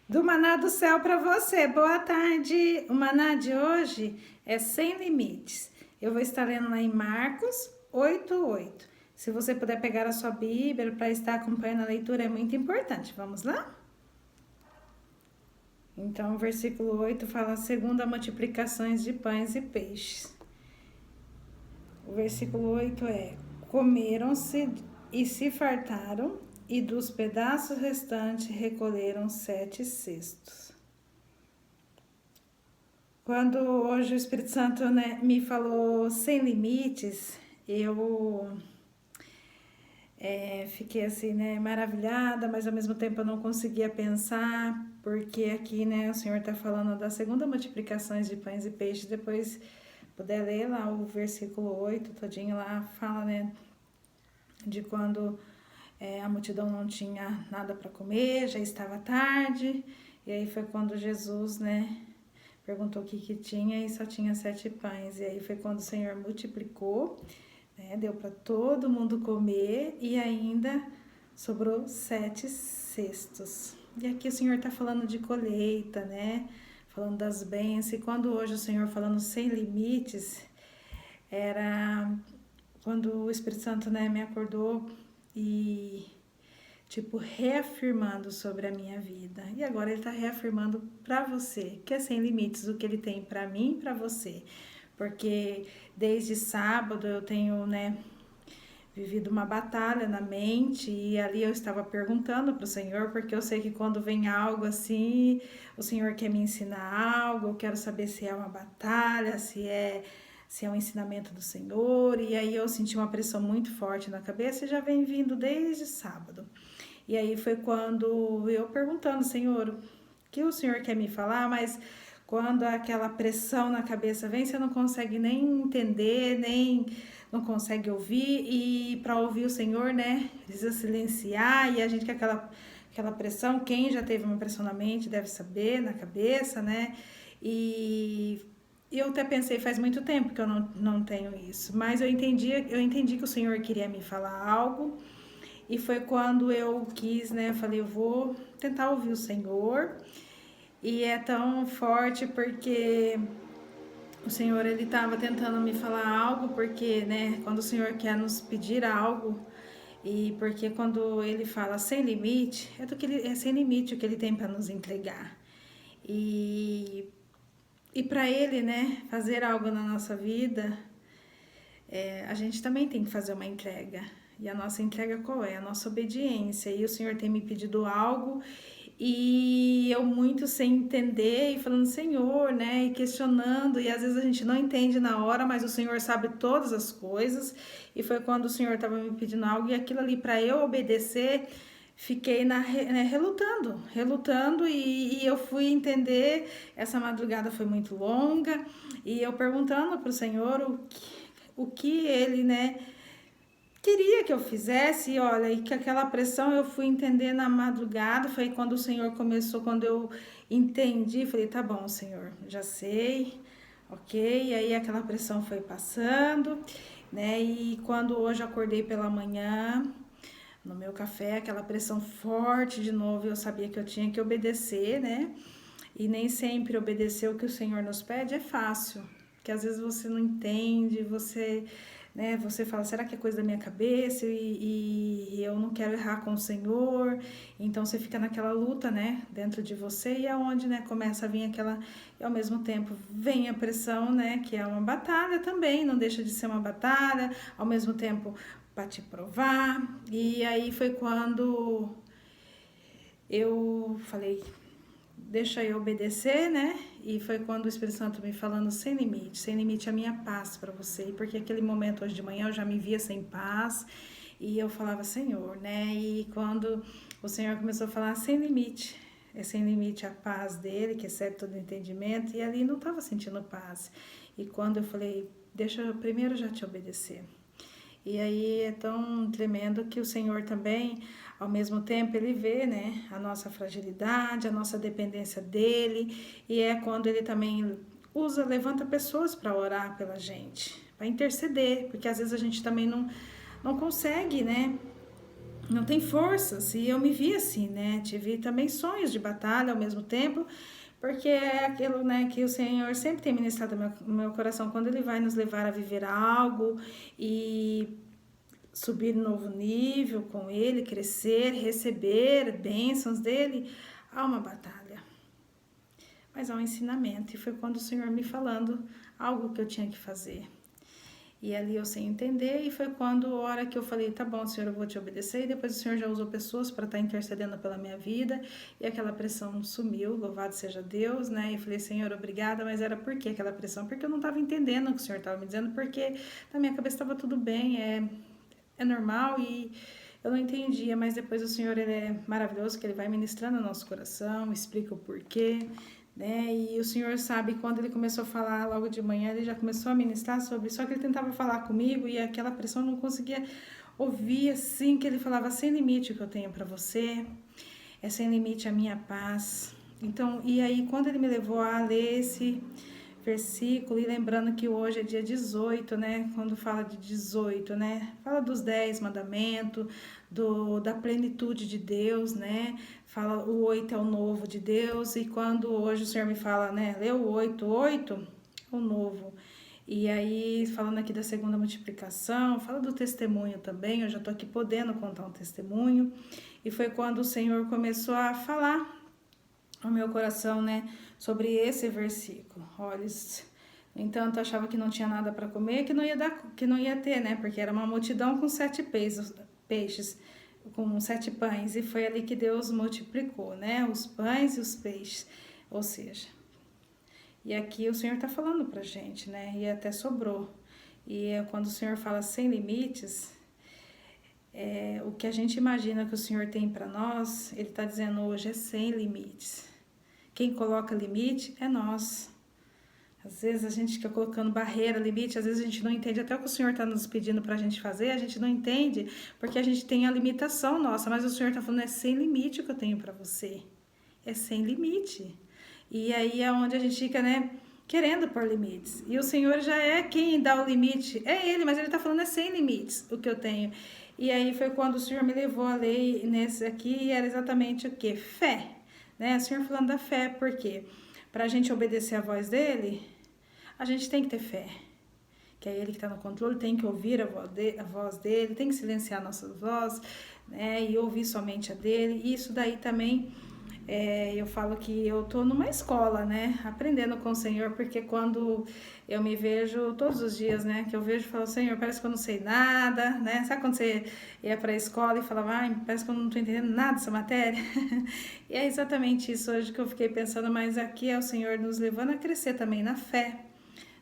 Do Maná do Céu para você. Boa tarde. O Maná de hoje é sem limites. Eu vou estar lendo lá em Marcos 8:8. Se você puder pegar a sua Bíblia para estar acompanhando a leitura, é muito importante. Vamos lá? Então, o versículo 8 fala: segundo a multiplicações de pães e peixes. O versículo 8 é: comeram-se e se fartaram, e dos pedaços restantes recolheram 7 cestos. Quando hoje o Espírito Santo, né, me falou sem limites, eu fiquei assim, né, maravilhada, mas ao mesmo tempo eu não conseguia pensar, porque aqui, né, o Senhor está falando da segunda multiplicações de pães e peixes. Depois puder ler lá o versículo 8 todinho lá, fala, né, de quando a multidão não tinha nada para comer, já estava tarde, e aí foi quando Jesus, né, perguntou o que tinha e só tinha 7 pães. E aí foi quando o Senhor multiplicou, né, deu para todo mundo comer e ainda sobrou 7 cestos. E aqui o Senhor está falando de colheita, né, falando das bênçãos. E quando hoje o Senhor falando sem limites, era quando o Espírito Santo, né, me acordou e tipo reafirmando sobre a minha vida. E agora ele está reafirmando para você, que é sem limites o que ele tem para mim e para você. Porque desde sábado eu tenho, né, vivido uma batalha na mente, e ali eu estava perguntando para o Senhor, porque eu sei que quando vem algo assim, o Senhor quer me ensinar algo, eu quero saber se é uma batalha, se é um ensinamento do Senhor. E aí eu senti uma pressão muito forte na cabeça e já vem vindo desde sábado. E aí foi quando eu perguntando: Senhor, o que o Senhor quer me falar? Mas quando aquela pressão na cabeça vem, você não consegue nem entender, nem não consegue ouvir. E para ouvir o Senhor, né, precisa silenciar. E a gente com aquela pressão, quem já teve uma pressão na mente deve saber, na cabeça, né? E eu até pensei, faz muito tempo que eu não tenho isso, mas eu entendi que o Senhor queria me falar algo. E foi quando eu quis, né? Eu falei, eu vou tentar ouvir o Senhor. E é tão forte porque o Senhor, ele estava tentando me falar algo, porque, né, quando o Senhor quer nos pedir algo, e porque quando ele fala sem limite, é sem limite o que ele tem para nos entregar. E, e para ele, né, fazer algo na nossa vida, a gente também tem que fazer uma entrega. E a nossa entrega qual é? A nossa obediência. E o Senhor tem me pedido algo e eu muito sem entender e falando, Senhor, né? E questionando. E às vezes a gente não entende na hora, mas o Senhor sabe todas as coisas. E foi quando o Senhor estava me pedindo algo e aquilo ali para eu obedecer, fiquei né, relutando e eu fui entender. Essa madrugada foi muito longa e eu perguntando para o Senhor o que ele, né, queria que eu fizesse. E olha, e que aquela pressão eu fui entender na madrugada. Foi quando o Senhor começou, quando eu entendi, falei, tá bom, Senhor, já sei, ok. E aí aquela pressão foi passando, né? E quando hoje eu acordei pela manhã, no meu café, aquela pressão forte de novo, eu sabia que eu tinha que obedecer, né? E nem sempre obedecer o que o Senhor nos pede é fácil, porque às vezes você não entende, né, você fala, será que é coisa da minha cabeça e eu não quero errar com o Senhor? Então você fica naquela luta, né, dentro de você, e é onde, né, começa a vir aquela, e ao mesmo tempo vem a pressão, né, que é uma batalha também, não deixa de ser uma batalha, ao mesmo tempo para te provar. E aí foi quando eu falei, deixa eu obedecer, né? E foi quando o Espírito Santo me falando sem limite a minha paz para você. Porque aquele momento hoje de manhã eu já me via sem paz e eu falava, Senhor, né? E quando o Senhor começou a falar sem limite, é sem limite a paz dele, que excede todo entendimento, e ali não estava sentindo paz. E quando eu falei, deixa eu primeiro já te obedecer. E aí é tão tremendo que o Senhor também, ao mesmo tempo, ele vê, né, a nossa fragilidade, a nossa dependência dele, e é quando ele também levanta pessoas para orar pela gente, para interceder, porque às vezes a gente também não consegue, né, não tem forças. E eu me vi assim, né? Tive também sonhos de batalha ao mesmo tempo, porque é aquilo, né, que o Senhor sempre tem ministrado no meu coração, quando Ele vai nos levar a viver algo e subir um novo nível com Ele, crescer, receber bênçãos dEle, há uma batalha, mas há um ensinamento. E foi quando o Senhor me falando algo que eu tinha que fazer. E ali eu sem entender, e foi quando a hora que eu falei, tá bom, Senhor, eu vou te obedecer, e depois o Senhor já usou pessoas para estar intercedendo pela minha vida, e aquela pressão sumiu, louvado seja Deus, né? E falei, Senhor, obrigada, mas era por que aquela pressão? Porque eu não estava entendendo o que o Senhor estava me dizendo, porque na minha cabeça estava tudo bem, é normal, e eu não entendia, mas depois o Senhor, Ele é maravilhoso, que Ele vai ministrando no nosso coração, explica o porquê, né? E o Senhor sabe, quando Ele começou a falar logo de manhã, Ele já começou a ministrar sobre, só que Ele tentava falar comigo e aquela pressão eu não conseguia ouvir, assim, que Ele falava, sem limite o que eu tenho para você, é sem limite a minha paz. Então, e aí quando Ele me levou a ler esse versículo, e lembrando que hoje é dia 18, né? Quando fala de 18, né? Fala dos 10 mandamentos, da plenitude de Deus, né? Fala o 8 é o novo de Deus, e quando hoje o Senhor me fala, né? Lê o 8, o novo. E aí, falando aqui da segunda multiplicação, fala do testemunho também, eu já tô aqui podendo contar um testemunho, e foi quando o Senhor começou a falar ao meu coração, né, sobre esse versículo. Olha, no entanto, achava que não tinha nada para comer, que não ia ter, né, porque era uma multidão com 7 peixes, com 7 pães, e foi ali que Deus multiplicou, né, os pães e os peixes, ou seja, e aqui o Senhor está falando pra gente, né, e até sobrou, e quando o Senhor fala sem limites, o que a gente imagina que o Senhor tem para nós, Ele está dizendo hoje é sem limites. Quem coloca limite é nós. Às vezes a gente fica colocando barreira, limite, às vezes a gente não entende até o que o Senhor está nos pedindo para a gente fazer, a gente não entende porque a gente tem a limitação nossa, mas o Senhor está falando, é sem limite o que eu tenho para você. É sem limite. E aí é onde a gente fica, né, querendo pôr limites. E o Senhor já é quem dá o limite, é Ele, mas Ele está falando, é sem limites o que eu tenho. E aí foi quando o Senhor me levou a ler nesse aqui, e era exatamente o que? Fé. Né? O Senhor falando da fé, porque para a gente obedecer a voz dele, a gente tem que ter fé. Que é ele que está no controle, tem que ouvir a voz dele, tem que silenciar a nossa voz, né? E ouvir somente a dele. E isso daí também, eu falo que eu tô numa escola, né? Aprendendo com o Senhor, porque quando eu me vejo todos os dias, né? Que eu vejo e falo, Senhor, parece que eu não sei nada, né? Sabe quando você ia para a escola e falava, ai, parece que eu não tô entendendo nada dessa matéria? E é exatamente isso hoje que eu fiquei pensando, mas aqui é o Senhor nos levando a crescer também na fé,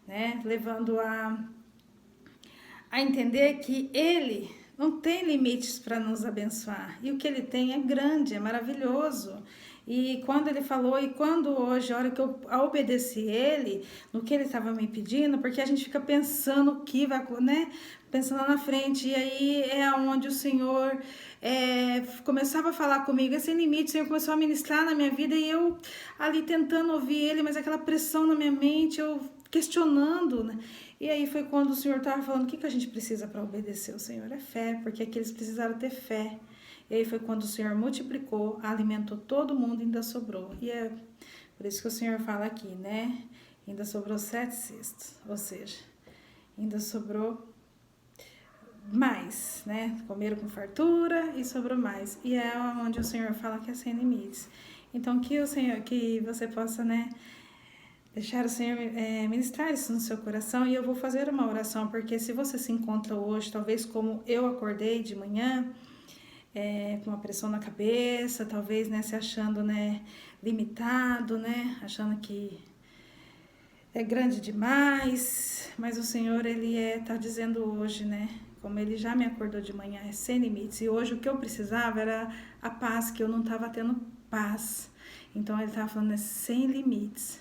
né? Levando a entender que Ele não tem limites para nos abençoar. E o que Ele tem é grande, é maravilhoso. E quando Ele falou, e quando hoje, a hora que eu obedeci Ele, no que Ele estava me pedindo, porque a gente fica pensando o que vai, né? Pensando lá na frente, e aí é onde o Senhor começava a falar comigo, sem limite, o Senhor começou a ministrar na minha vida, e eu ali tentando ouvir Ele, mas aquela pressão na minha mente, eu questionando, né? E aí foi quando o Senhor estava falando, o que a gente precisa para obedecer o Senhor? É fé, porque aqui eles precisaram ter fé. E aí foi quando o Senhor multiplicou, alimentou todo mundo e ainda sobrou. E é por isso que o Senhor fala aqui, né? Ainda sobrou 7 cestos, ou seja, ainda sobrou mais, né? Comeram com fartura e sobrou mais. E é onde o Senhor fala que é sem limites. Então que o Senhor, que você possa, né, deixar o Senhor ministrar isso no seu coração, e eu vou fazer uma oração, porque se você se encontra hoje, talvez como eu acordei de manhã, com uma pressão na cabeça, talvez, né, se achando, né, limitado, né, achando que é grande demais, mas o Senhor, Ele tá dizendo hoje, né, como Ele já me acordou de manhã, é sem limites, e hoje o que eu precisava era a paz, que eu não estava tendo paz, então Ele estava falando, é sem limites,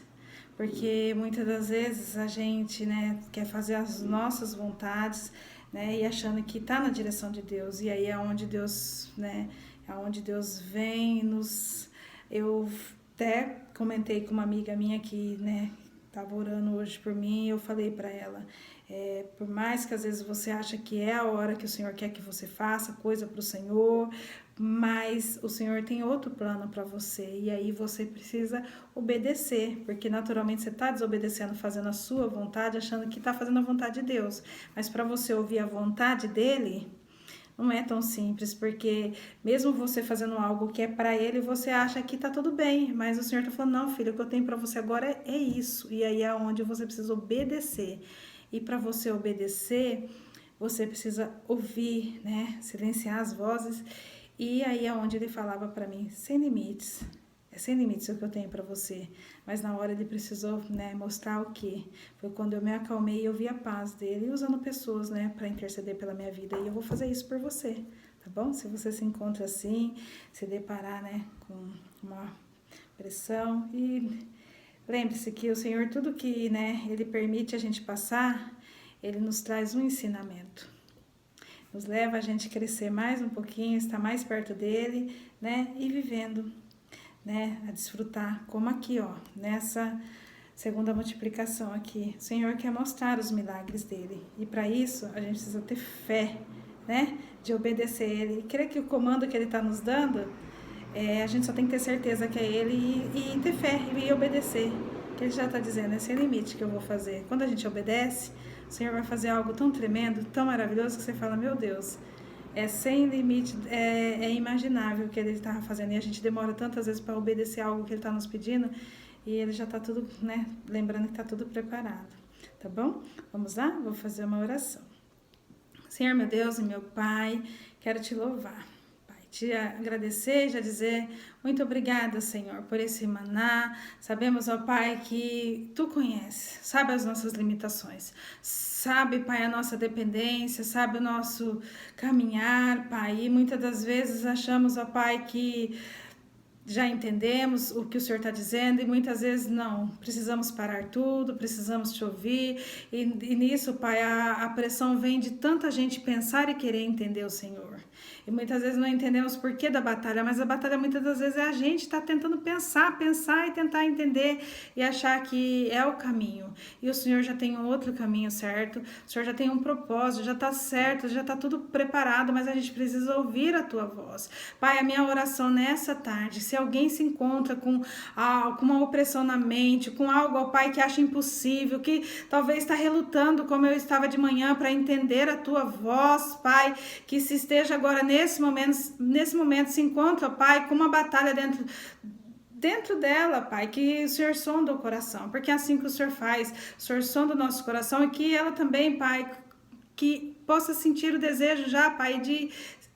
porque muitas das vezes a gente, né, quer fazer as nossas vontades, né, e achando que está na direção de Deus, e aí é onde Deus, né, é onde Deus vem nos... Eu até comentei com uma amiga minha que, né, estava orando hoje por mim, e eu falei para ela, Por mais que às vezes você acha que é a hora que o Senhor quer que você faça coisa para o Senhor, mas o Senhor tem outro plano para você, e aí você precisa obedecer, porque naturalmente você está desobedecendo, fazendo a sua vontade, achando que está fazendo a vontade de Deus, mas para você ouvir a vontade dele, não é tão simples, porque mesmo você fazendo algo que é para ele, você acha que tá tudo bem, mas o Senhor tá falando, não, filho, o que eu tenho para você agora é isso, e aí é onde você precisa obedecer, e para você obedecer, você precisa ouvir, né, silenciar as vozes, e aí é onde ele falava para mim, sem limites, é sem limites o que eu tenho para você. Mas na hora ele precisou, né, mostrar o quê? Foi quando eu me acalmei e eu vi a paz dele, usando pessoas, né, para interceder pela minha vida. E eu vou fazer isso por você, tá bom? Se você se encontra assim, se deparar, né, com uma pressão. E lembre-se que o Senhor, tudo que, né, ele permite a gente passar, ele nos traz um ensinamento. Nos leva a gente crescer mais um pouquinho, estar mais perto dele, né, e vivendo, né, a desfrutar, como aqui, ó, nessa segunda multiplicação aqui. O Senhor quer mostrar os milagres dele, e para isso a gente precisa ter fé, né, de obedecer ele, e crer que o comando que ele está nos dando, a gente só tem que ter certeza que é ele e ter fé e obedecer, que ele já está dizendo, é sem limite que eu vou fazer. Quando a gente obedece, o Senhor vai fazer algo tão tremendo, tão maravilhoso, que você fala, meu Deus, é sem limite, é imaginável o que ele estava fazendo, e a gente demora tantas vezes para obedecer algo que ele está nos pedindo, e ele já está tudo, né, lembrando que está tudo preparado, tá bom? Vamos lá? Vou fazer uma oração. Senhor, meu Deus e meu Pai, quero te louvar, Pai, te agradecer e já dizer muito obrigada, Senhor, por esse maná. Sabemos, ó Pai, que Tu conheces, sabe as nossas limitações, sabe, Pai, a nossa dependência, sabe o nosso caminhar, Pai, e muitas das vezes achamos, ó Pai, que já entendemos o que o Senhor está dizendo, e muitas vezes não, precisamos parar tudo, precisamos te ouvir, e nisso, Pai, a pressão vem de tanta gente pensar e querer entender o Senhor, e muitas vezes não entendemos o porquê da batalha, mas a batalha muitas das vezes é a gente está tentando pensar e tentar entender, e achar que é o caminho, e o Senhor já tem um outro caminho certo, o Senhor já tem um propósito, já está certo, já está tudo preparado, mas a gente precisa ouvir a Tua voz. Pai, a minha oração nessa tarde, se alguém se encontra com uma opressão na mente, com algo, ó Pai, que acha impossível, que talvez está relutando como eu estava de manhã para entender a Tua voz, Pai, que se esteja agora nesse momento se encontra, ó Pai, com uma batalha dentro dela, Pai, que o Senhor sonda o coração, porque é assim que o Senhor faz, o Senhor sonda o nosso coração, e que ela também, Pai, que possa sentir o desejo já, Pai, de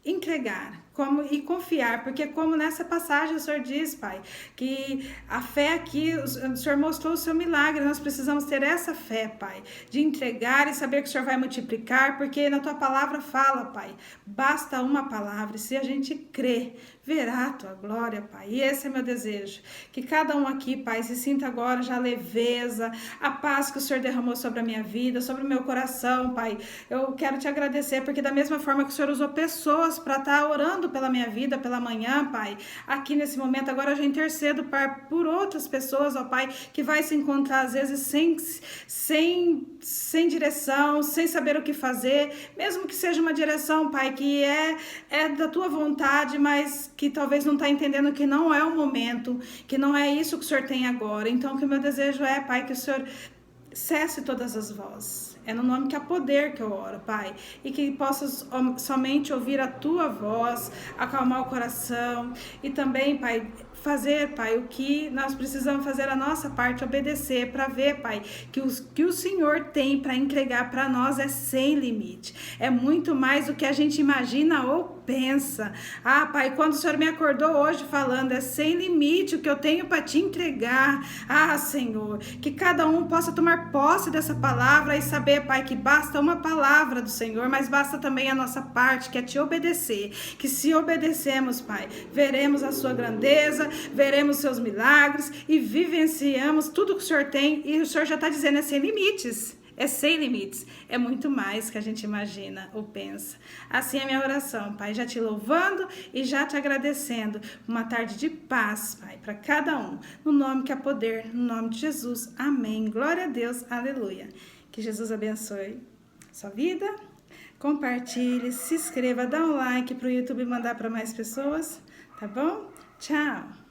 entregar e confiar, porque como nessa passagem o Senhor diz, Pai, que a fé aqui, o Senhor mostrou o seu milagre, nós precisamos ter essa fé, Pai, de entregar e saber que o Senhor vai multiplicar, porque na Tua palavra fala, Pai, basta uma palavra, e se a gente crê, verá a Tua glória, Pai, e esse é meu desejo, que cada um aqui, Pai, se sinta agora já a leveza, a paz que o Senhor derramou sobre a minha vida, sobre o meu coração, Pai, eu quero te agradecer, porque da mesma forma que o Senhor usou pessoas para estar orando pela minha vida, pela manhã, Pai, aqui nesse momento, agora eu já intercedo por outras pessoas, ó Pai, que vai se encontrar às vezes sem direção, sem saber o que fazer, mesmo que seja uma direção, Pai, que é da Tua vontade, mas que talvez não está entendendo que não é o momento, que não é isso que o Senhor tem agora. Então, o que o meu desejo é, Pai, que o Senhor cesse todas as vozes. É no nome que há poder que eu oro, Pai, e que possas somente ouvir a Tua voz, acalmar o coração, e também, Pai, fazer, Pai, o que nós precisamos fazer a nossa parte, obedecer, para ver, Pai, que o Senhor tem para entregar para nós é sem limite, é muito mais do que a gente imagina ou pensa. Ah, Pai, quando o Senhor me acordou hoje falando, é sem limite o que eu tenho para te entregar. Ah, Senhor, que cada um possa tomar posse dessa palavra e saber, Pai, que basta uma palavra do Senhor, mas basta também a nossa parte, que é te obedecer, que se obedecemos, Pai, veremos a Sua grandeza, veremos Seus milagres e vivenciamos tudo que o Senhor tem, e o Senhor já está dizendo, é sem limites. É sem limites, é muito mais que a gente imagina ou pensa. Assim é a minha oração, Pai, já te louvando e já te agradecendo. Uma tarde de paz, Pai, para cada um. No nome que há poder, no nome de Jesus. Amém. Glória a Deus. Aleluia. Que Jesus abençoe sua vida. Compartilhe, se inscreva, dá um like para o YouTube mandar para mais pessoas, tá bom? Tchau!